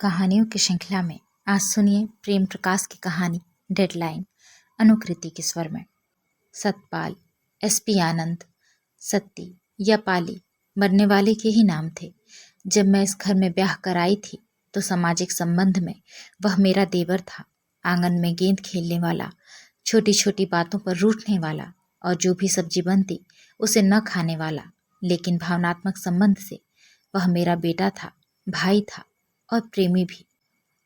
कहानियों की श्रृंखला में आज सुनिए प्रेम प्रकाश की कहानी डेडलाइन अनुकृति के स्वर में। सतपाल, एसपी आनंद, सत्ती या पाली मरने वाले के ही नाम थे। जब मैं इस घर में ब्याह कर आई थी तो सामाजिक संबंध में वह मेरा देवर था। आंगन में गेंद खेलने वाला, छोटी छोटी बातों पर रूठने वाला और जो भी सब्जी बनती उसे न खाने वाला, लेकिन भावनात्मक संबंध से वह मेरा बेटा था, भाई था और प्रेमी भी।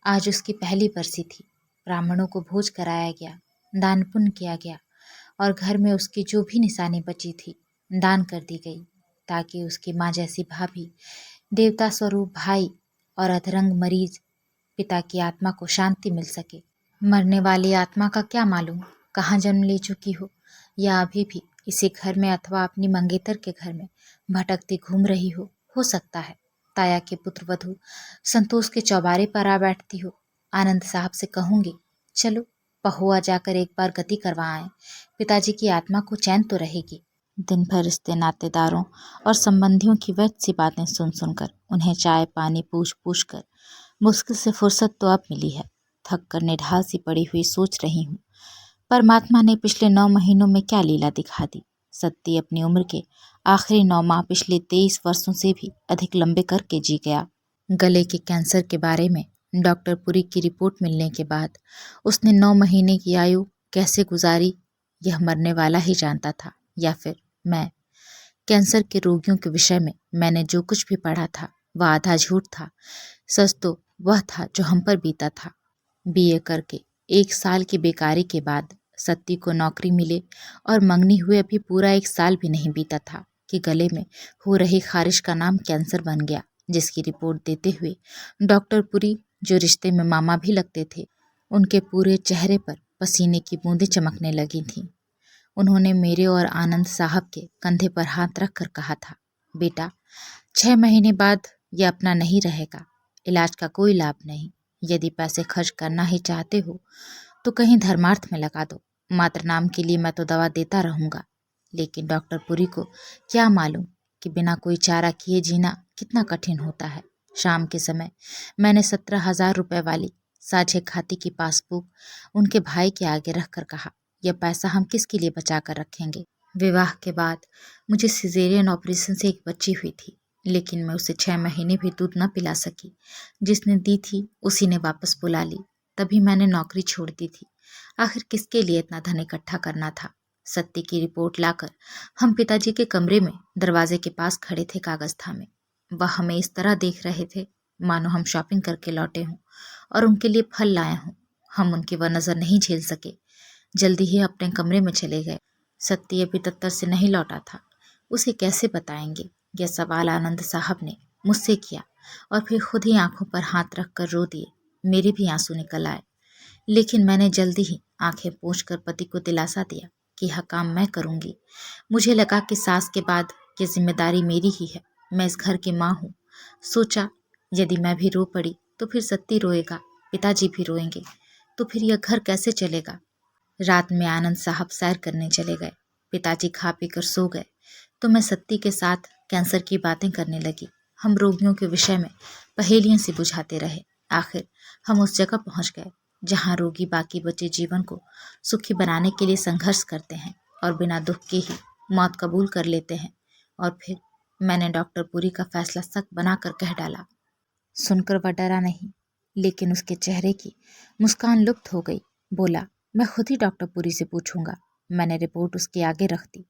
आज उसकी पहली बरसी थी। ब्राह्मणों को भोज कराया गया, दान पुण्य किया गया और घर में उसकी जो भी निशानी बची थी दान कर दी गई, ताकि उसकी माँ जैसी भाभी, देवता स्वरूप भाई और अधरंग मरीज पिता की आत्मा को शांति मिल सके। मरने वाली आत्मा का क्या मालूम कहाँ जन्म ले चुकी हो या अभी भी इसी घर में अथवा अपनी मंगेतर के घर में भटकती घूम रही हो सकता है ताया के पुत्र वधू संतोष के चौबारे पर आ बैठती हो। आनंद साहब से कहूंगी, चलो पहुआ जाकर एक बार गति करवा आए, पिताजी की आत्मा को चैन तो रहेगी। दिन भर रिश्ते नातेदारों और संबंधियों की व्यर्थ सी बातें सुन सुनकर उन्हें चाय पानी पूछ कर मुश्किल से फुर्सत तो अब मिली है। थक कर निढाल सी पड़ी हुई सोच रही हूँ, परमात्मा ने पिछले 9 महीनों में क्या लीला दिखा दी। सत्ती अपनी उम्र के आखिरी 9 माह पिछले 23 वर्षों से भी अधिक लंबे करके जी गया। गले के कैंसर के बारे में डॉक्टर पुरी की रिपोर्ट मिलने के बाद उसने 9 महीने की आयु कैसे गुजारी यह मरने वाला ही जानता था, या फिर मैं। कैंसर के रोगियों के विषय में मैंने जो कुछ भी पढ़ा था वह आधा झूठ था। सच तो वह था जो हम पर बीता था। बीए करके 1 साल की बेकारी के बाद सत्ती को नौकरी मिले और मंगनी हुए अभी पूरा 1 साल भी नहीं बीता था कि गले में हो रही खारिश का नाम कैंसर बन गया, जिसकी रिपोर्ट देते हुए डॉक्टर पुरी, जो रिश्ते में मामा भी लगते थे, उनके पूरे चेहरे पर पसीने की बूंदें चमकने लगी थीं। उन्होंने मेरे और आनंद साहब के कंधे पर हाथ रख कर कहा था, बेटा 6 महीने बाद यह अपना नहीं रहेगा, इलाज का कोई लाभ नहीं। यदि पैसे खर्च करना ही चाहते हो तो कहीं धर्मार्थ में लगा दो, मात्र नाम के लिए मैं तो दवा देता रहूँगा। लेकिन डॉक्टर पुरी को क्या मालूम कि बिना कोई चारा किए जीना कितना कठिन होता है। शाम के समय मैंने 17,000 रुपये वाली साझे खाते की पासबुक उनके भाई के आगे रख कर कहा, यह पैसा हम किसके लिए बचा कर रखेंगे। विवाह के बाद मुझे सिजेरियन ऑपरेशन से एक बच्ची हुई थी, लेकिन मैं उसे 6 महीने भी दूध न पिला सकी। जिसने दी थी उसी ने वापस बुला ली। तभी मैंने नौकरी छोड़ दी थी। आखिर किसके लिए इतना धन इकट्ठा करना था। सत्ती की रिपोर्ट लाकर हम पिताजी के कमरे में दरवाजे के पास खड़े थे कागज थामे। वह हमें इस तरह देख रहे थे मानो हम शॉपिंग करके लौटे हों और उनके लिए फल लाए हों। हम उनकी वह नज़र नहीं झेल सके, जल्दी ही अपने कमरे में चले गए। सत्ती अभी दफ्तर से नहीं लौटा था, उसे कैसे बताएंगे। यह सवाल आनंद साहब ने मुझसे किया और फिर खुद ही आंखों पर हाथ रख कर रो दिए। मेरे भी आंसू निकल आए, लेकिन मैंने जल्दी ही आंखें पोंछकर पति को दिलासा दिया कि यह काम मैं करूंगी। मुझे लगा कि सास के बाद ये जिम्मेदारी मेरी ही है, मैं इस घर की माँ हूँ। सोचा यदि मैं भी रो पड़ी तो फिर सत्ती रोएगा, पिताजी भी रोएंगे, तो फिर यह घर कैसे चलेगा। रात में आनंद साहब सैर करने चले गए, पिताजी खा पी कर सो गए तो मैं सत्ती के साथ कैंसर की बातें करने लगी। हम रोगियों के विषय में पहेलियां सी बुझाते रहे। आखिर हम उस जगह पहुंच गए जहां रोगी बाकी बचे जीवन को सुखी बनाने के लिए संघर्ष करते हैं और बिना दुख के ही मौत कबूल कर लेते हैं। और फिर मैंने डॉक्टर पुरी का फैसला सख्त बनाकर कह डाला। सुनकर वह डरा नहीं, लेकिन उसके चेहरे की मुस्कान लुप्त हो गई। बोला, मैं खुद ही डॉक्टर पुरी से पूछूंगा। मैंने रिपोर्ट उसके आगे रख दी।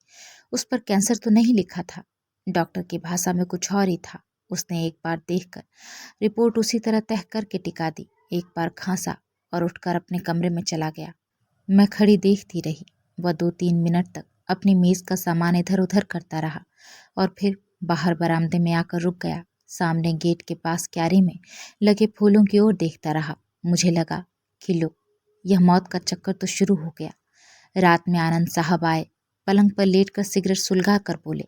उस पर कैंसर तो नहीं लिखा था, डॉक्टर की भाषा में कुछ और ही था। उसने एक बार देखकर रिपोर्ट उसी तरह तह करके टिका दी, एक बार खांसा और उठकर अपने कमरे में चला गया। मैं खड़ी देखती रही। वह 2-3 मिनट तक अपनी मेज का सामान इधर उधर करता रहा और फिर बाहर बरामदे में आकर रुक गया। सामने गेट के पास क्यारी में लगे फूलों की ओर देखता रहा। मुझे लगा कि लो, यह मौत का चक्कर तो शुरू हो गया। रात में आनंद साहब आए, पलंग पर लेटकर सिगरेट सुलगा कर बोले,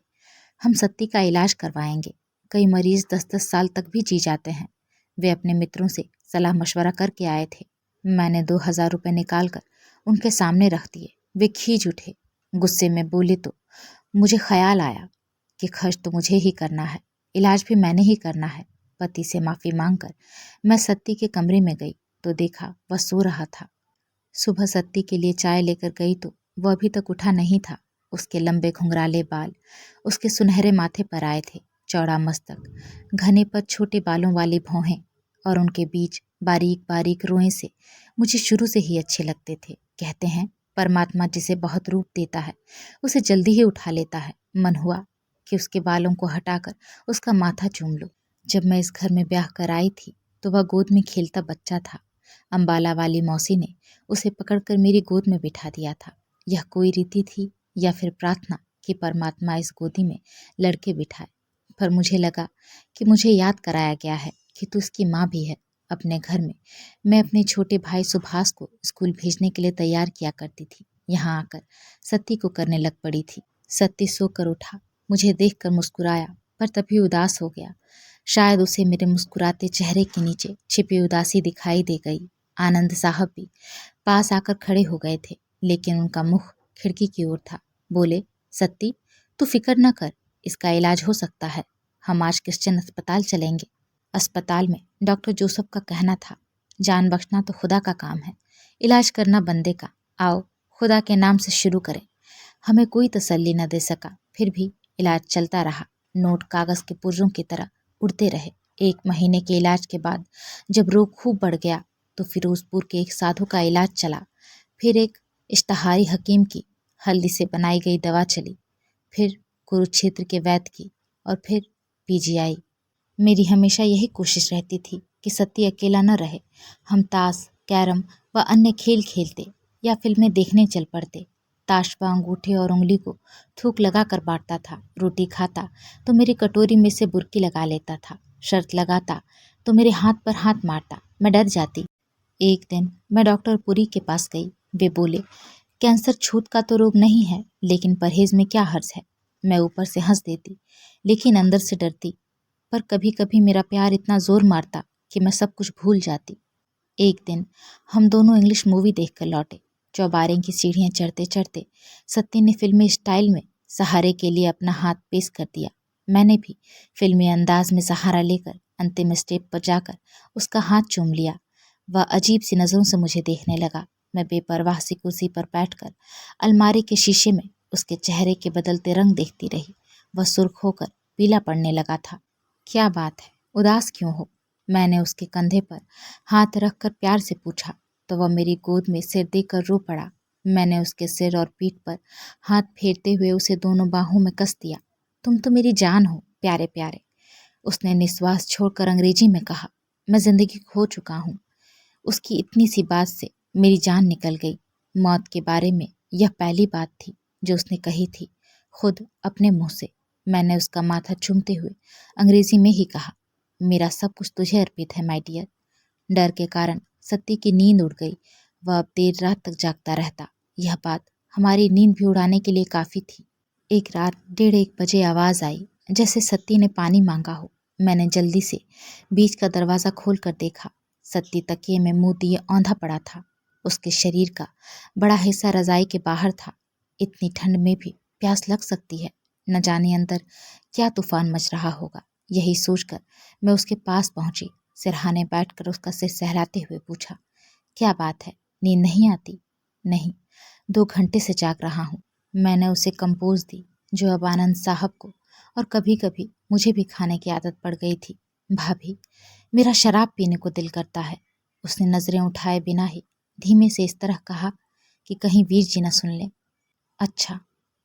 हम सत्ती का इलाज करवाएंगे। कई मरीज 10-10 साल तक भी जी जाते हैं। वे अपने मित्रों से सलाह मशवरा करके आए थे। मैंने 2,000 रुपये निकाल कर उनके सामने रख दिए। वे खींच उठे, गुस्से में बोले तो मुझे ख्याल आया कि खर्च तो मुझे ही करना है, इलाज भी मैंने ही करना है। पति से माफ़ी मांगकर मैं सत्ती के कमरे में गई तो देखा वह सो रहा था। सुबह सत्ती के लिए चाय लेकर गई तो वह अभी तक उठा नहीं था। उसके लंबे घुंघराले बाल उसके सुनहरे माथे पर आए थे, चौड़ा मस्तक, घने पर छोटे बालों वाली भौहें और उनके बीच बारीक बारीक रोएं से मुझे शुरू से ही अच्छे लगते थे। कहते हैं परमात्मा जिसे बहुत रूप देता है उसे जल्दी ही उठा लेता है। मन हुआ कि उसके बालों को हटाकर उसका माथा चूम लूं। जब मैं इस घर में ब्याह कर आई थी तो वह गोद में खेलता बच्चा था। अम्बाला वाली मौसी ने उसे पकड़कर मेरी गोद में बिठा दिया था। यह कोई रीति थी या फिर प्रार्थना कि परमात्मा इस गोदी में लड़के बिठाए, पर मुझे लगा कि मुझे याद कराया गया है कि तू उसकी माँ भी है। अपने घर में मैं अपने छोटे भाई सुभाष को स्कूल भेजने के लिए तैयार किया करती थी। यहाँ आकर सत्ती को करने लग पड़ी थी। सत्ती सोकर उठा, मुझे देखकर मुस्कुराया, पर तभी उदास हो गया। शायद उसे मेरे मुस्कुराते चेहरे के नीचे छिपी उदासी दिखाई दे गई। आनंद साहब भी पास आकर खड़े हो गए थे, लेकिन उनका मुख खिड़की की ओर था। बोले, सत्ती तू फिक्र न कर, इसका इलाज हो सकता है। हम आज क्रिश्चियन अस्पताल चलेंगे। अस्पताल में डॉक्टर जोसेफ का कहना था, जान बख्शना तो खुदा का काम है, इलाज करना बंदे का। आओ खुदा के नाम से शुरू करें। हमें कोई तसल्ली न दे सका, फिर भी इलाज चलता रहा। नोट कागज के पुर्जों की तरह उड़ते रहे। 1 महीने के इलाज के बाद जब रोग खूब बढ़ गया तो फिरोजपुर के एक साधु का इलाज चला। फिर एक इश्तहारी हकीम की हल्दी से बनाई गई दवा चली, फिर कुरुक्षेत्र के वैद्य की, और फिर पीजीआई। मेरी हमेशा यही कोशिश रहती थी कि सत्ती अकेला न रहे। हम ताश, कैरम व अन्य खेल खेलते या फिल्में देखने चल पड़ते। ताश व अंगूठे और उंगली को थूक लगा कर बांटता था। रोटी खाता तो मेरी कटोरी में से बुर्की लगा लेता था। शर्त लगाता तो मेरे हाथ पर हाथ मारता। मैं डर जाती। एक दिन मैं डॉक्टर पुरी के पास गई। वे बोले, कैंसर छूत का तो रोग नहीं है, लेकिन परहेज में क्या हर्ज है। मैं ऊपर से हंस देती, लेकिन अंदर से डरती। पर कभी कभी मेरा प्यार इतना जोर मारता कि मैं सब कुछ भूल जाती। एक दिन हम दोनों इंग्लिश मूवी देखकर लौटे। चौबारे की सीढ़ियाँ चढ़ते चढ़ते सत्ती ने फिल्मी स्टाइल में सहारे के लिए अपना हाथ पेश कर दिया। मैंने भी फिल्मी अंदाज में सहारा लेकर अंतिम स्टेप पर जाकर उसका हाथ चूम लिया। वह अजीब सी नज़रों से मुझे देखने लगा। मैं बेपरवाह सी कुर्सी पर बैठकर अलमारी के शीशे में उसके चेहरे के बदलते रंग देखती रही। वह सुर्ख होकर पीला पड़ने लगा था। क्या बात है, उदास क्यों हो? मैंने उसके कंधे पर हाथ रखकर प्यार से पूछा तो वह मेरी गोद में सिर देकर रो पड़ा। मैंने उसके सिर और पीठ पर हाथ फेरते हुए उसे दोनों बाहों में कस दिया। तुम तो मेरी जान हो, प्यारे प्यारे। उसने निश्वास छोड़कर अंग्रेजी में कहा। मैं जिंदगी खो चुका हूँ। उसकी इतनी सी बात से मेरी जान निकल गई। मौत के बारे में यह पहली बात थी जो उसने कही थी, खुद अपने मुंह से। मैंने उसका माथा चूमते हुए अंग्रेजी में ही कहा, मेरा सब कुछ तुझे अर्पित है माय डियर। डर के कारण सत्ती की नींद उड़ गई। वह अब देर रात तक जागता रहता। यह बात हमारी नींद भी उड़ाने के लिए काफ़ी थी। एक रात 1:30 बजे आवाज़ आई, जैसे सत्ती ने पानी मांगा हो। मैंने जल्दी से बीच का दरवाज़ा खोल कर देखा। सत्ती तकिए में मुंह दिए औंधा पड़ा था। उसके शरीर का बड़ा हिस्सा रजाई के बाहर था। इतनी ठंड में भी प्यास लग सकती है। न जाने अंदर क्या तूफान मच रहा होगा। यही सोचकर मैं उसके पास पहुंची। सिरहाने बैठकर उसका सिर सहलाते हुए पूछा, क्या बात है, नींद नहीं आती? नहीं, 2 घंटे से जाग रहा हूँ। मैंने उसे कंपोज दी जो अब आनंद साहब को और कभी कभी मुझे भी खाने की आदत पड़ गई थी। भाभी, मेरा शराब पीने को दिल करता है। उसने नजरें उठाए बिना ही धीमे से इस तरह कहा कि कहीं वीर जी न सुन लें। अच्छा,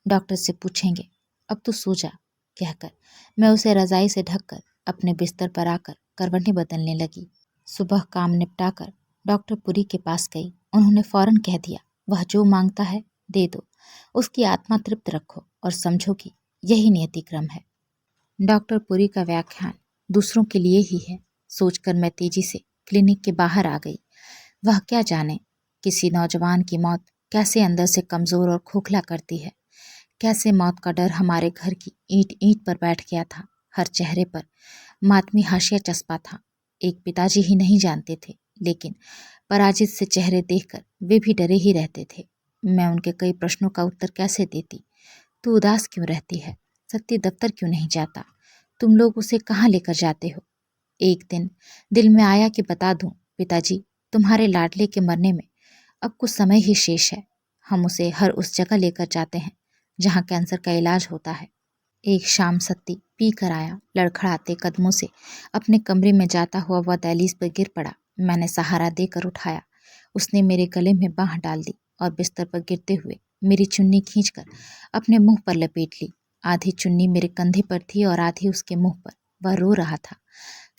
डॉक्टर से पूछेंगे, अब तू सो जा, कहकर मैं उसे रजाई से ढककर अपने बिस्तर पर आकर करवटें बदलने लगी। सुबह काम निपटाकर डॉक्टर पुरी के पास गई। उन्होंने फौरन कह दिया, वह जो मांगता है दे दो, उसकी आत्मा तृप्त रखो और समझो कि यही नियति क्रम है। डॉक्टर पुरी का व्याख्यान दूसरों के लिए ही है, सोचकर मैं तेजी से क्लिनिक के बाहर आ गई। वह क्या जाने किसी नौजवान की मौत कैसे अंदर से कमज़ोर और खोखला करती है। कैसे मौत का डर हमारे घर की ईंट ईंट पर बैठ गया था। हर चेहरे पर मातमी हाशिया चस्पा था। एक पिताजी ही नहीं जानते थे, लेकिन पराजित से चेहरे देखकर वे भी डरे ही रहते थे। मैं उनके कई प्रश्नों का उत्तर कैसे देती? तू उदास क्यों रहती है? सत्ती दफ्तर क्यों नहीं जाता? तुम लोग उसे कहाँ लेकर जाते हो? एक दिन दिल में आया कि बता दूं, पिताजी, तुम्हारे लाडले के मरने में अब कुछ समय ही शेष है। हम उसे हर उस जगह लेकर जाते हैं जहाँ कैंसर का इलाज होता है। एक शाम सत्ती पी कर आया। लड़खड़ाते कदमों से अपने कमरे में जाता हुआ वह दहलीज पर गिर पड़ा। मैंने सहारा देकर उठाया। उसने मेरे गले में बांह डाल दी और बिस्तर पर गिरते हुए मेरी चुन्नी खींचकर अपने मुंह पर लपेट ली। आधी चुन्नी मेरे कंधे पर थी और आधी उसके मुंह पर। वह रो रहा था,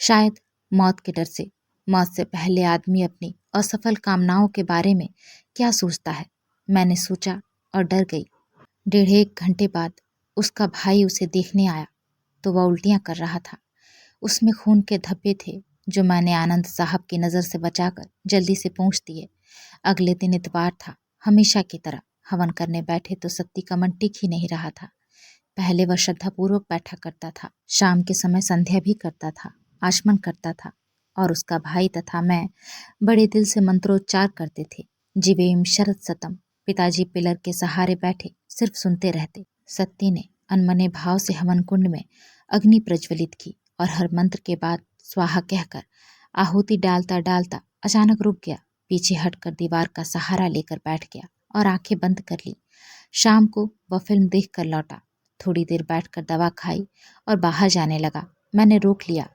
शायद मौत के डर से। मौत से पहले आदमी अपनी असफल कामनाओं के बारे में क्या सोचता है, मैंने सोचा और डर गई। 1.5 घंटे बाद उसका भाई उसे देखने आया तो वह उल्टियां कर रहा था। उसमें खून के धब्बे थे जो मैंने आनंद साहब की नज़र से बचाकर जल्दी से पोंछ दिए। अगले दिन इतवार था। हमेशा की तरह हवन करने बैठे तो सत्ती का मन टिक ही नहीं रहा था। पहले वह श्रद्धापूर्वक बैठा करता था, शाम के समय संध्या भी करता था, आचमन करता था और उसका भाई तथा मैं बड़े दिल से मंत्रोच्चार करते थे। जीवेम शरद सतम। पिताजी पिलर के सहारे बैठे सिर्फ सुनते रहते। सत्ती ने अनमने भाव से हवन कुंड में अग्नि प्रज्वलित की और हर मंत्र के बाद स्वाहा कहकर आहुति डालता डालता अचानक रुक गया। पीछे हटकर दीवार का सहारा लेकर बैठ गया और आंखें बंद कर ली। शाम को वह फिल्म देख कर लौटा। थोड़ी देर बैठकर दवा खाई और बाहर जाने लगा। मैंने रोक लिया।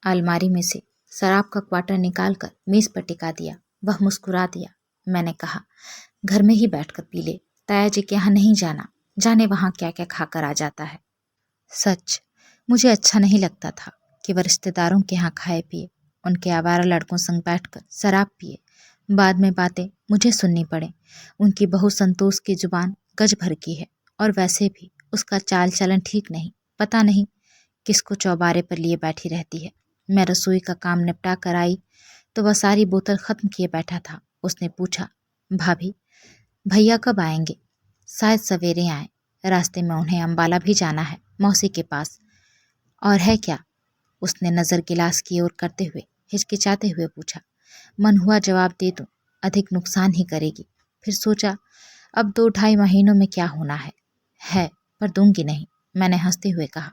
अलमारी में से शराब का क्वार्टर निकालकर मेज पर टिका दिया। वह मुस्कुरा दिया। मैंने कहा, घर में ही बैठकर पी ले, ताया जी के यहाँ नहीं जाना, जाने वहाँ क्या क्या खाकर आ जाता है। सच, मुझे अच्छा नहीं लगता था कि वह रिश्तेदारों के यहाँ खाए पिए, उनके आवारा लड़कों संग बैठकर शराब पिए, बाद में बातें मुझे सुननी पड़े। उनकी बहू संतोष की जुबान गज भर की है और वैसे भी उसका चाल चलन ठीक नहीं। पता नहीं किसको चौबारे पर लिए बैठी रहती है। मैं रसोई का काम निपटा कर आई तो वह सारी बोतल खत्म किए बैठा था। उसने पूछा, भाभी, भैया कब आएंगे? शायद सवेरे आए। रास्ते में उन्हें अम्बाला भी जाना है, मौसी के पास। और है क्या? उसने नज़र गिलास की ओर करते हुए हिचकिचाते हुए पूछा। मन हुआ जवाब दे दूं, अधिक नुकसान ही करेगी। फिर सोचा, अब 2-2.5 महीनों में क्या होना है पर दूंगी नहीं, मैंने हंसते हुए कहा।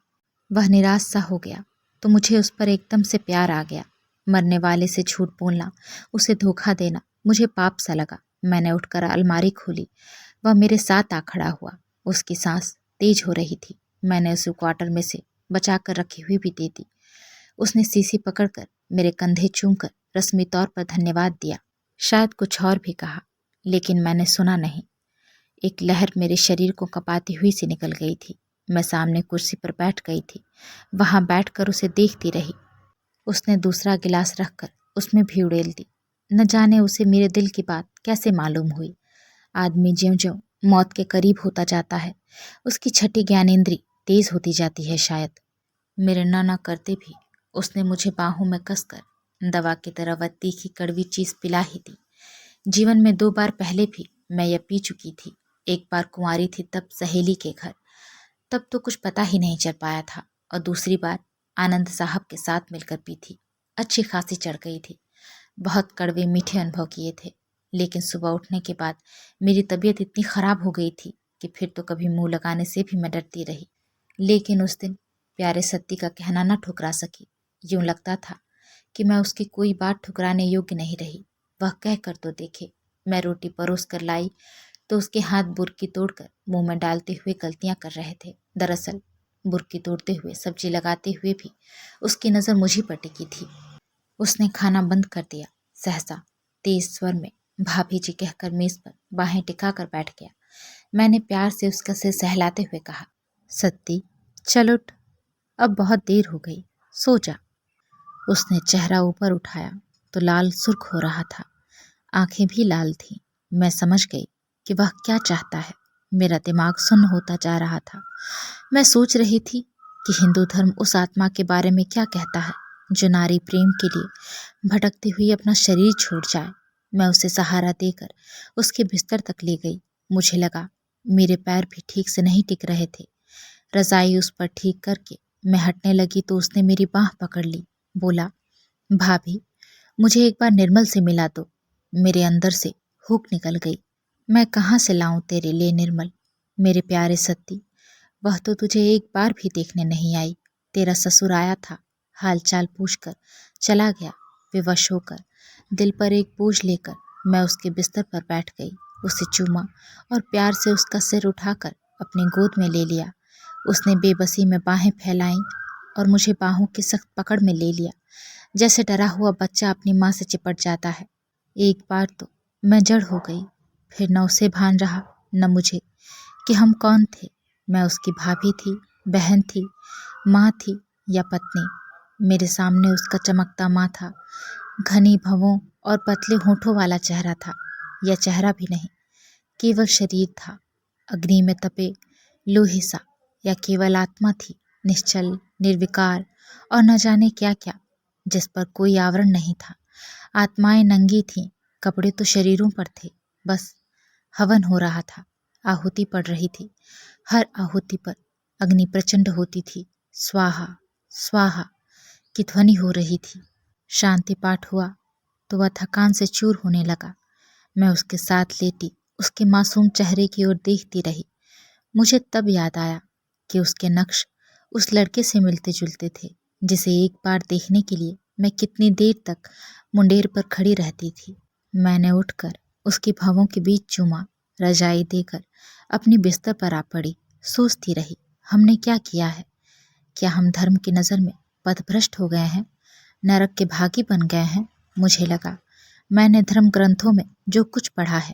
वह निराश सा हो गया तो मुझे उस पर एकदम से प्यार आ गया। मरने वाले से झूठ बोलना, उसे धोखा देना मुझे पाप सा लगा। मैंने उठकर अलमारी खोली। वह मेरे साथ आ खड़ा हुआ। उसकी सांस तेज हो रही थी। मैंने उसे क्वार्टर में से बचा कर रखी हुई भी दे दी। उसने शीशी पकड़कर मेरे कंधे चूमकर रस्मी तौर पर धन्यवाद दिया। शायद कुछ और भी कहा, लेकिन मैंने सुना नहीं। एक लहर मेरे शरीर को कपाती हुई से निकल गई थी। मैं सामने कुर्सी पर बैठ गई थी। वहां बैठकर उसे देखती रही। उसने दूसरा गिलास रखकर उसमें भी उड़ेल दी। न जाने उसे मेरे दिल की बात कैसे मालूम हुई। आदमी ज्यों-ज्यों मौत के करीब होता जाता है, उसकी छठी ज्ञानेंद्री तेज होती जाती है शायद। मेरे न करते भी उसने मुझे बाहों में कसकर दवा की तरह वह तीखी कड़वी चीज पिला ही दी। जीवन में 2 बार पहले भी मैं यह पी चुकी थी। एक बार कुंवारी थी तब सहेली के घर, तब तो कुछ पता ही नहीं चल पाया था, और दूसरी बार आनंद साहब के साथ मिलकर पी थी। अच्छी खासी चढ़ गई थी। बहुत कड़वे मीठे अनुभव किए थे, लेकिन सुबह उठने के बाद मेरी तबीयत इतनी खराब हो गई थी कि फिर तो कभी मुंह लगाने से भी मैं डरती रही। लेकिन उस दिन प्यारे सत्ती का कहना न ठुकरा सकी। यूं लगता था कि मैं उसकी कोई बात ठुकराने योग्य नहीं रही। वह कह कर तो देखे। मैं रोटी परोस कर लाई तो उसके हाथ बुर्की तोड़कर मुंह में डालते हुए गलतियां कर रहे थे। दरअसल बुर्की तोड़ते हुए, सब्जी लगाते हुए भी उसकी नज़र मुझी पर टिकी थी। उसने खाना बंद कर दिया। सहसा तेज स्वर में भाभी जी कहकर मेज पर बाहें टिकाकर बैठ गया। मैंने प्यार से उसका सिर सहलाते हुए कहा, सत्ती, चल उठ, अब बहुत देर हो गई, सो जा। उसने चेहरा ऊपर उठाया तो लाल सुर्ख हो रहा था, आंखें भी लाल थीं। मैं समझ गई कि वह क्या चाहता है। मेरा दिमाग सुन्न होता जा रहा था। मैं सोच रही थी कि हिंदू धर्म उस आत्मा के बारे में क्या कहता है जो नारी प्रेम के लिए भटकती हुई अपना शरीर छोड़ जाए। मैं उसे सहारा देकर उसके बिस्तर तक ले गई। मुझे लगा मेरे पैर भी ठीक से नहीं टिक रहे थे। रजाई उस पर ठीक करके मैं हटने लगी तो उसने मेरी बाह पकड़ ली। बोला, भाभी, मुझे एक बार निर्मल से मिला दो। मेरे अंदर से हुक निकल गई। मैं कहाँ से लाऊं तेरे लिए निर्मल? मेरे प्यारे सत्ती, वह तो तुझे एक बार भी देखने नहीं आई। तेरा ससुर आया था, हालचाल पूछकर चला गया। विवश होकर दिल पर एक बोझ लेकर मैं उसके बिस्तर पर बैठ गई। उसे चूमा और प्यार से उसका सिर उठाकर अपनी गोद में ले लिया। उसने बेबसी में बाहें फैलाईं और मुझे बाहों की सख्त पकड़ में ले लिया, जैसे डरा हुआ बच्चा अपनी माँ से चिपट जाता है। एक बार तो मैं जड़ हो गई। फिर न उसे भान रहा न मुझे कि हम कौन थे। मैं उसकी भाभी थी, बहन थी, माँ थी या पत्नी। मेरे सामने उसका चमकता माथा, घनी भवों और पतले होठों वाला चेहरा था। यह चेहरा भी नहीं, केवल शरीर था, अग्नि में तपे लोहे सा। या केवल आत्मा थी, निश्चल, निर्विकार और न जाने क्या क्या, जिस पर कोई आवरण नहीं था। आत्माएं नंगी थीं, कपड़े तो शरीरों पर थे। बस हवन हो रहा था, आहुति पड़ रही थी। हर आहुति पर अग्नि प्रचंड होती थी। स्वाहा स्वाहा की ध्वनि हो रही थी। शांति पाठ हुआ तो वह थकान से चूर होने लगा। मैं उसके साथ लेटी उसके मासूम चेहरे की ओर देखती रही। मुझे तब याद आया कि उसके नक्श उस लड़के से मिलते जुलते थे, जिसे एक बार देखने के लिए मैं कितनी देर तक मुंडेर पर खड़ी रहती थी। मैंने उठकर उसकी भवों के बीच चूमा, रजाई देकर अपनी बिस्तर पर आ पड़ी। सोचती रही, हमने क्या किया है? क्या हम धर्म की नज़र में पथभ्रष्ट हो गए हैं, नरक के भागी बन गए हैं? मुझे लगा मैंने धर्म ग्रंथों में जो कुछ पढ़ा है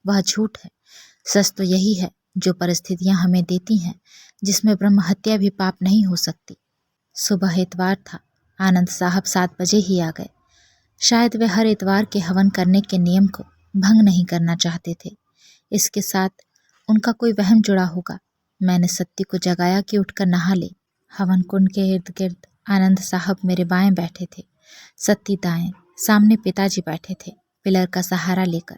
वह झूठ है। सच तो यही है जो परिस्थितियां हमें देती हैं, जिसमें ब्रह्म हत्या भी पाप नहीं हो सकती। सुबह इतवार था। आनंद साहब 7 बजे ही आ गए। शायद वे हर इतवार के हवन करने के नियम को भंग नहीं करना चाहते थे। इसके साथ उनका कोई वहम जुड़ा होगा। मैंने सत्ती को जगाया कि उठकर नहा ले। हवन कुंड के इर्द गिर्द आनंद साहब मेरे बाएं बैठे थे, सत्ती दाएं। सामने पिताजी बैठे थे, पिलर का सहारा लेकर।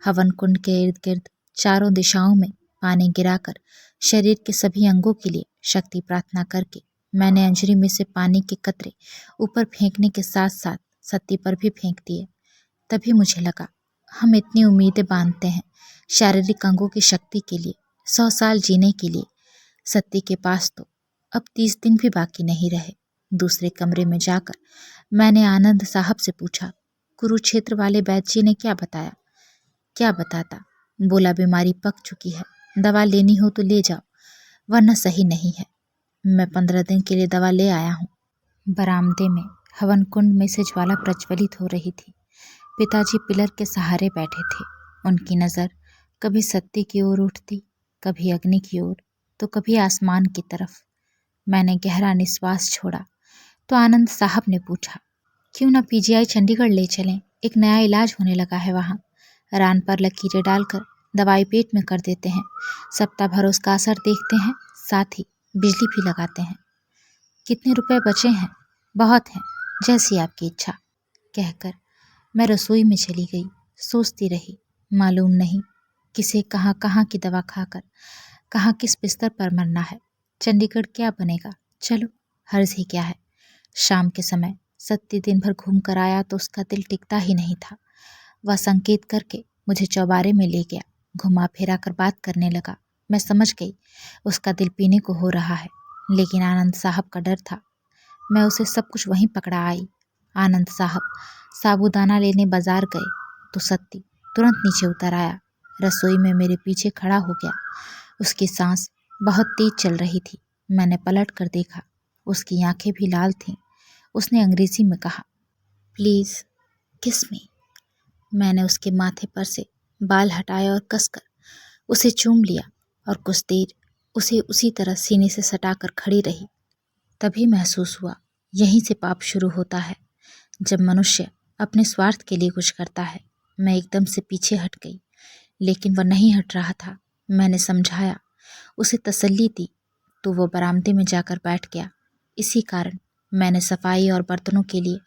हवन कुंड के इर्द गिर्द चारों दिशाओं में पानी गिराकर शरीर के सभी अंगों के लिए शक्ति प्रार्थना करके मैंने अंजलि में से पानी के कतरे ऊपर फेंकने के साथ साथ सत्ती पर भी फेंक दिए। तभी मुझे लगा, हम इतनी उम्मीदें बांधते हैं शारीरिक अंगों की शक्ति के लिए, 100 साल जीने के लिए। सत्ती के पास तो अब 30 दिन भी बाकी नहीं रहे। दूसरे कमरे में जाकर मैंने आनंद साहब से पूछा, कुरुक्षेत्र वाले वैद्य जी ने क्या बताया? क्या बताता? बोला बीमारी पक चुकी है, दवा लेनी हो तो ले जाओ, वरना सही नहीं है। मैं 15 दिन के लिए दवा ले आया हूँ। बरामदे में हवन कुंड में से ज्वाला प्रज्वलित हो रही थी। पिताजी पिलर के सहारे बैठे थे। उनकी नज़र कभी सत्ती की ओर उठती, कभी अग्नि की ओर, तो कभी आसमान की तरफ। मैंने गहरा निश्वास छोड़ा तो आनंद साहब ने पूछा, क्यों ना पीजीआई चंडीगढ़ ले चलें? एक नया इलाज होने लगा है वहाँ। रान पर लकीरें डालकर दवाई पेट में कर देते हैं, सप्ताह भर उसका असर देखते हैं, साथ ही बिजली भी लगाते हैं। कितने रुपए बचे हैं? बहुत हैं, जैसी आपकी इच्छा, कहकर मैं रसोई में चली गई। सोचती रही, मालूम नहीं किसे कहाँ कहाँ की दवा खाकर कहाँ किस बिस्तर पर मरना है। चंडीगढ़ क्या बनेगा, चलो, हर्ज ही क्या है। शाम के समय सत्ती दिन भर घूम कर आया तो उसका दिल टिकता ही नहीं था। वह संकेत करके मुझे चौबारे में ले गया, घुमा फिरा कर बात करने लगा। मैं समझ गई उसका दिल पीने को हो रहा है, लेकिन आनंद साहब का डर था। मैं उसे सब कुछ वहीं पकड़ा आई। आनंद साहब साबूदाना लेने बाजार गए तो सत्ती तुरंत नीचे उतर आया, रसोई में मेरे पीछे खड़ा हो गया। उसकी सांस बहुत तेज चल रही थी। मैंने पलट कर देखा, उसकी आंखें भी लाल थीं। उसने अंग्रेजी में कहा, प्लीज़ किस मी। मैंने उसके माथे पर से बाल हटाए और कसकर उसे चूम लिया और कुछ देर उसे उसी तरह सीने से सटाकर खड़ी रही। तभी महसूस हुआ यहीं से पाप शुरू होता है, जब मनुष्य अपने स्वार्थ के लिए कुछ करता है। मैं एकदम से पीछे हट गई, लेकिन वह नहीं हट रहा था। मैंने समझाया, उसे तसल्ली दी तो वो बरामदे में जाकर बैठ गया। इसी कारण मैंने सफाई और बर्तनों के लिए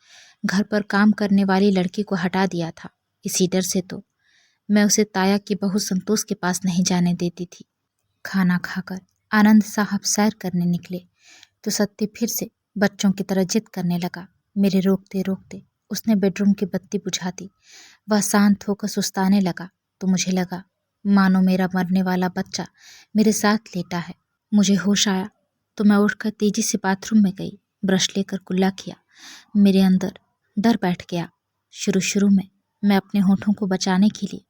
घर पर काम करने वाली लड़की को हटा दिया था। इसी डर से तो मैं उसे ताया की बहू संतोष के पास नहीं जाने देती थी। खाना खाकर आनंद साहब सैर करने निकले तो सत्ती फिर से बच्चों की तरह जिद करने लगा। मेरे रोकते रोकते उसने बेडरूम की बत्ती बुझा दी। वह शांत होकर सुस्ताने लगा तो मुझे लगा मानो मेरा मरने वाला बच्चा मेरे साथ लेटा है। मुझे होश आया तो मैं उठकर तेजी से बाथरूम में गई। ब्रश लेकर कुल्ला किया। मेरे अंदर डर बैठ गया। शुरू शुरू में मैं अपने होठों को बचाने के लिए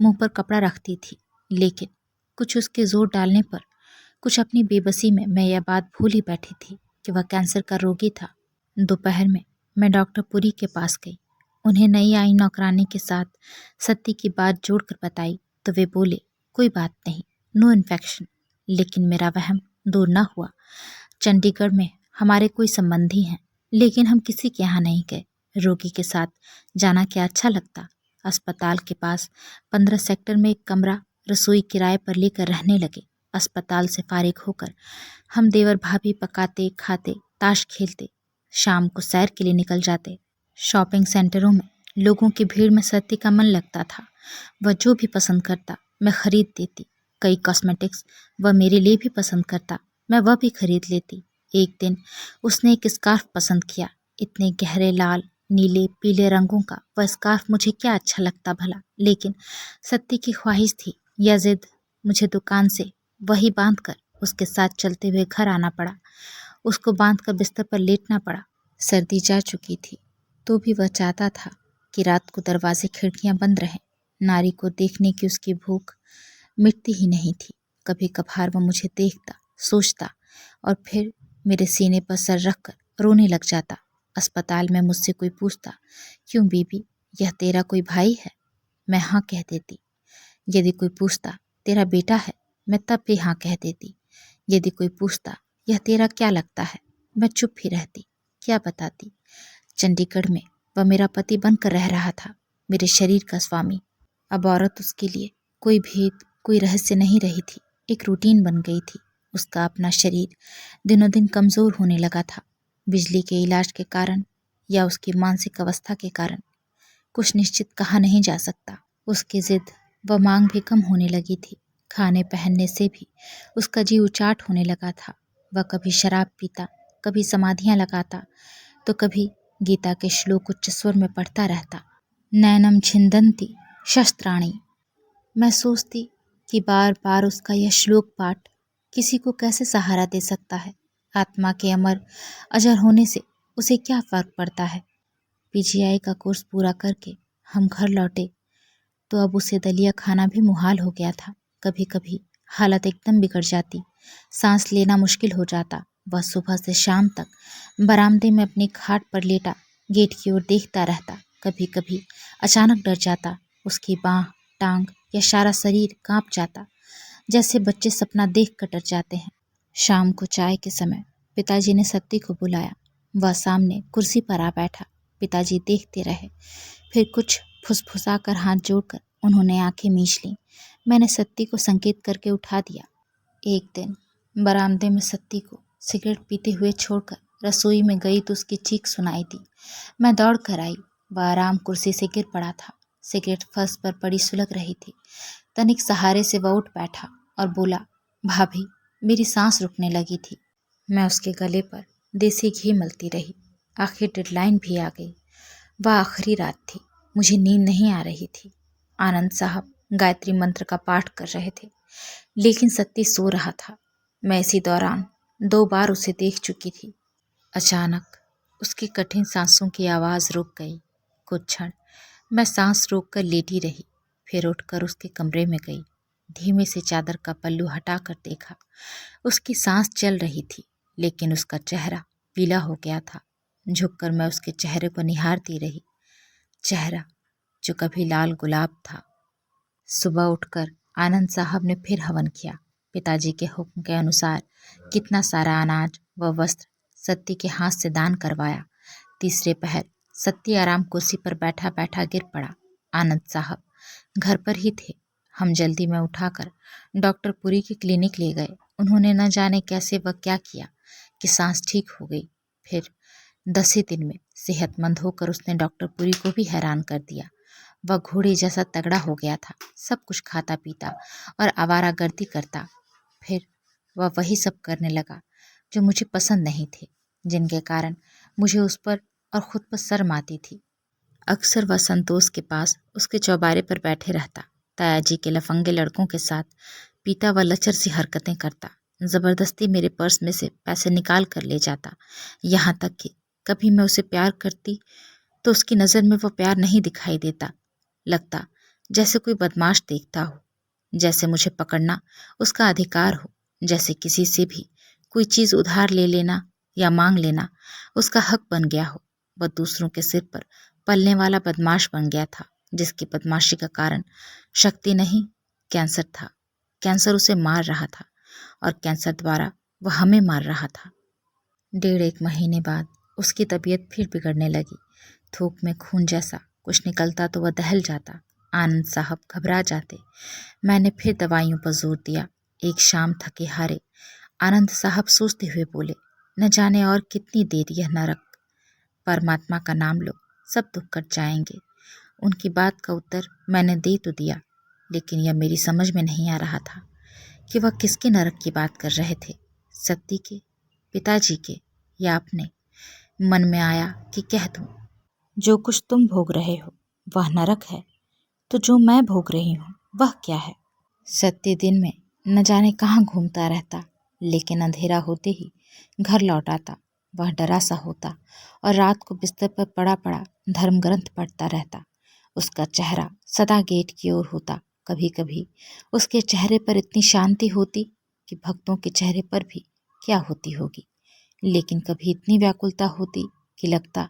मुंह पर कपड़ा रखती थी, लेकिन कुछ उसके जोर डालने पर, कुछ अपनी बेबसी में मैं यह बात भूल ही बैठी थी कि वह कैंसर का रोगी था। दोपहर में मैं डॉक्टर पुरी के पास गई। उन्हें नई आई नौकरानी के साथ सत्ती की बात जोड़कर बताई तो वे बोले, कोई बात नहीं, नो इन्फेक्शन। लेकिन मेरा वहम दूर न हुआ। चंडीगढ़ में हमारे कोई संबंधी हैं, लेकिन हम किसी के यहाँ नहीं गए। रोगी के साथ जाना क्या अच्छा लगता। अस्पताल के पास 15 सेक्टर में एक कमरा रसोई किराए पर लेकर रहने लगे। अस्पताल से फारिग होकर हम देवर भाभी पकाते खाते ताश खेलते, शाम को सैर के लिए निकल जाते। शॉपिंग सेंटरों में लोगों की भीड़ में सत्ती का मन लगता था। वह जो भी पसंद करता मैं खरीद देती। कई कॉस्मेटिक्स वह मेरे लिए भी पसंद करता, मैं वह भी खरीद लेती। एक दिन उसने एक स्कार्फ पसंद किया। इतने गहरे लाल नीले पीले रंगों का वह स्कार्फ मुझे क्या अच्छा लगता भला, लेकिन सत्ती की ख्वाहिश थी या जिद। मुझे दुकान से वही बांधकर उसके साथ चलते हुए घर आना पड़ा। उसको बांधकर बिस्तर पर लेटना पड़ा। सर्दी जा चुकी थी तो भी वह चाहता था कि रात को दरवाजे खिड़कियां बंद रहें। नारी को देखने की उसकी भूख मिटती ही नहीं थी। कभी कभार वह मुझे देखता, सोचता और फिर मेरे सीने पर सर रखकर रोने लग जाता। अस्पताल में मुझसे कोई पूछता, क्यों बीबी, यह तेरा कोई भाई है? मैं हाँ कह देती। यदि कोई पूछता, तेरा बेटा है? मैं तब भी हाँ कह देती। यदि कोई पूछता, यह तेरा क्या लगता है? मैं चुप ही रहती, क्या बताती। चंडीगढ़ में वह मेरा पति बनकर रह रहा था, मेरे शरीर का स्वामी। अब औरत उसके लिए कोई भेद, कोई रहस्य नहीं रही थी, एक रूटीन बन गई थी। उसका अपना शरीर दिनों दिन कमज़ोर होने लगा था, बिजली के इलाज के कारण या उसकी मानसिक अवस्था के कारण, कुछ निश्चित कहा नहीं जा सकता। उसकी जिद व मांग भी कम होने लगी थी। खाने पहनने से भी उसका जी उचाट होने लगा था। वह कभी शराब पीता, कभी समाधियां लगाता, तो कभी गीता के श्लोक उच्च स्वर में पढ़ता रहता। नैनम छिंदंती शस्त्राणी। मैं सोचती कि बार बार उसका यह श्लोक पाठ किसी को कैसे सहारा दे सकता है। आत्मा के अमर अजर होने से उसे क्या फर्क पड़ता है। पीजीआई का कोर्स पूरा करके हम घर लौटे तो अब उसे दलिया खाना भी मुहाल हो गया था। कभी कभी हालत एकदम बिगड़ जाती, सांस लेना मुश्किल हो जाता। वह सुबह से शाम तक बरामदे में अपनी खाट पर लेटा गेट की ओर देखता रहता। कभी कभी अचानक डर जाता, उसकी बाँह, टांग या सारा शरीर कांप जाता, जैसे बच्चे सपना देख कर डर जाते हैं। शाम को चाय के समय पिताजी ने सत्ती को बुलाया। वह सामने कुर्सी पर आ बैठा। पिताजी देखते रहे, फिर कुछ फुसफुसाकर हाथ जोड़कर उन्होंने आंखें मीच लीं। मैंने सत्ती को संकेत करके उठा दिया। एक दिन बरामदे में सत्ती को सिगरेट पीते हुए छोड़कर रसोई में गई तो उसकी चीख सुनाई दी। मैं दौड़ कर आई। वह आराम कुर्सी से गिर पड़ा था। सिगरेट फर्श पर पड़ी सुलग रही थी। तनिक सहारे से वह उठ बैठा और बोला, भाभी, मेरी सांस रुकने लगी थी। मैं उसके गले पर देसी घी मलती रही। आखिर डेडलाइन भी आ गई। वह आखिरी रात थी, मुझे नींद नहीं आ रही थी। आनंद साहब गायत्री मंत्र का पाठ कर रहे थे, लेकिन सत्ती सो रहा था। मैं इसी दौरान 2 बार उसे देख चुकी थी। अचानक उसकी कठिन सांसों की आवाज़ रुक गई। कुछ क्षण मैं सांस रोककर लेटी रही, फिर उठकर उसके कमरे में गई। धीमे से चादर का पल्लू हटाकर देखा। उसकी सांस चल रही थी, लेकिन उसका चेहरा पीला हो गया था। झुककर मैं उसके चेहरे को निहारती रही, चेहरा जो कभी लाल गुलाब था। सुबह उठकर आनंद साहब ने फिर हवन किया। पिताजी के हुक्म के अनुसार कितना सारा अनाज व वस्त्र सत्ती के हाथ से दान करवाया। तीसरे पहर सत्ती आराम कुर्सी पर बैठा बैठा गिर पड़ा। आनंद साहब घर पर ही थे। हम जल्दी में उठाकर डॉक्टर पुरी की क्लिनिक ले गए। उन्होंने न जाने कैसे वह क्या किया कि सांस ठीक हो गई। फिर 10 ही दिन में सेहतमंद होकर उसने डॉक्टर पुरी को भी हैरान कर दिया। वह घोड़े जैसा तगड़ा हो गया था, सब कुछ खाता पीता और आवारागर्दी करता। फिर वह वही सब करने लगा जो मुझे पसंद नहीं थे, जिनके कारण मुझे उस पर और खुद पर शर्म आती थी। अक्सर वह संतोष के पास उसके चौबारे पर बैठे रहता, ताया जी के लफंगे लड़कों के साथ पीता व लचर सी हरकतें करता। ज़बरदस्ती मेरे पर्स में से पैसे निकाल कर ले जाता। यहाँ तक कि कभी मैं उसे प्यार करती तो उसकी नज़र में वो प्यार नहीं दिखाई देता। लगता जैसे कोई बदमाश देखता हो, जैसे मुझे पकड़ना उसका अधिकार हो, जैसे किसी से भी कोई चीज़ उधार ले लेना या मांग लेना उसका हक बन गया हो। वह दूसरों के सिर पर पलने वाला बदमाश बन गया था, जिसकी बदमाशी का कारण शक्ति नहीं, कैंसर था। कैंसर उसे मार रहा था और कैंसर द्वारा वह हमें मार रहा था। 1.5 महीने बाद उसकी तबीयत फिर बिगड़ने लगी। थूक में खून जैसा कुछ निकलता तो वह दहल जाता। आनंद साहब घबरा जाते। मैंने फिर दवाइयों पर जोर दिया। एक शाम थके हारे आनंद साहब सोचते हुए बोले, न जाने और कितनी देर यह नरक। परमात्मा का नाम लो, सब दुख कट जाएंगे। उनकी बात का उत्तर मैंने दे तो दिया, लेकिन यह मेरी समझ में नहीं आ रहा था कि वह किसके नरक की बात कर रहे थे, सत्ती के, पिताजी के या अपने। मन में आया कि कह दूं, जो कुछ तुम भोग रहे हो वह नरक है, तो जो मैं भोग रही हूँ वह क्या है। सत्ती दिन में न जाने कहाँ घूमता रहता, लेकिन अंधेरा होते ही घर लौट आता। वह डरा सा होता और रात को बिस्तर पर पड़ा पड़ा धर्म ग्रंथ पढ़ता रहता। उसका चेहरा सदा गेट की ओर होता। कभी कभी उसके चेहरे पर इतनी शांति होती कि भक्तों के चेहरे पर भी क्या होती होगी, लेकिन कभी इतनी व्याकुलता होती कि लगता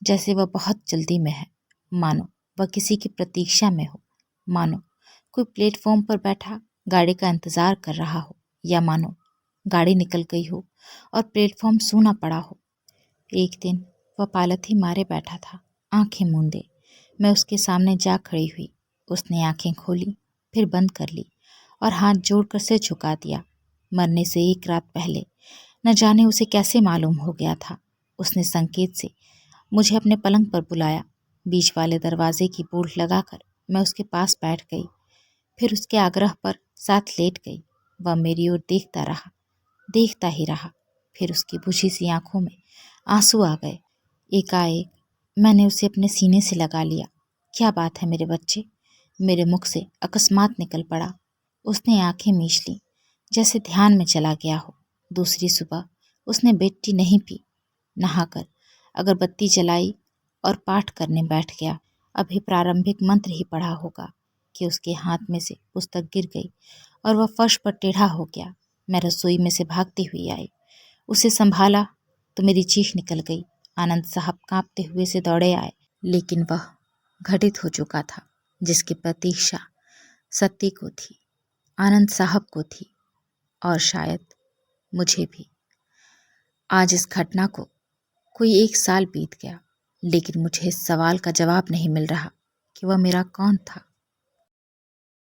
जैसे वह बहुत जल्दी में है, मानो वह किसी की प्रतीक्षा में हो, मानो कोई प्लेटफॉर्म पर बैठा गाड़ी का इंतजार कर रहा हो, या मानो गाड़ी निकल गई हो और प्लेटफॉर्म सूना पड़ा हो। एक दिन वह पालथी मारे बैठा था, आंखें मूंदे। मैं उसके सामने जा खड़ी हुई। उसने आंखें खोली, फिर बंद कर ली और हाथ जोड़कर सिर झुका दिया। मरने से एक रात पहले न जाने उसे कैसे मालूम हो गया था। उसने संकेत से मुझे अपने पलंग पर बुलाया। बीच वाले दरवाजे की बोल्ट लगाकर मैं उसके पास बैठ गई, फिर उसके आग्रह पर साथ लेट गई। वह मेरी ओर देखता रहा, देखता ही रहा। फिर उसकी बुझी सी आंखों में आंसू आ गए। एकाएक मैंने उसे अपने सीने से लगा लिया। क्या बात है मेरे बच्चे, मेरे मुख से अकस्मात निकल पड़ा। उसने आंखें मीच ली, जैसे ध्यान में चला गया हो। दूसरी सुबह उसने बेड टी नहीं पी, नहाकर अगरबत्ती जलाई और पाठ करने बैठ गया। अभी प्रारंभिक मंत्र ही पढ़ा होगा कि उसके हाथ में से पुस्तक गिर गई और वह फर्श पर टेढ़ा हो गया। मैं रसोई में से भागती हुई आई, उसे संभाला तो मेरी चीख निकल गई। आनंद साहब कांपते हुए से दौड़े आए, लेकिन वह घटित हो चुका था, जिसकी प्रतीक्षा सत्ती को थी, आनंद साहब को थी, और शायद मुझे भी। आज इस घटना को कोई 1 साल बीत गया, लेकिन मुझे इस सवाल का जवाब नहीं मिल रहा कि वह मेरा कौन था।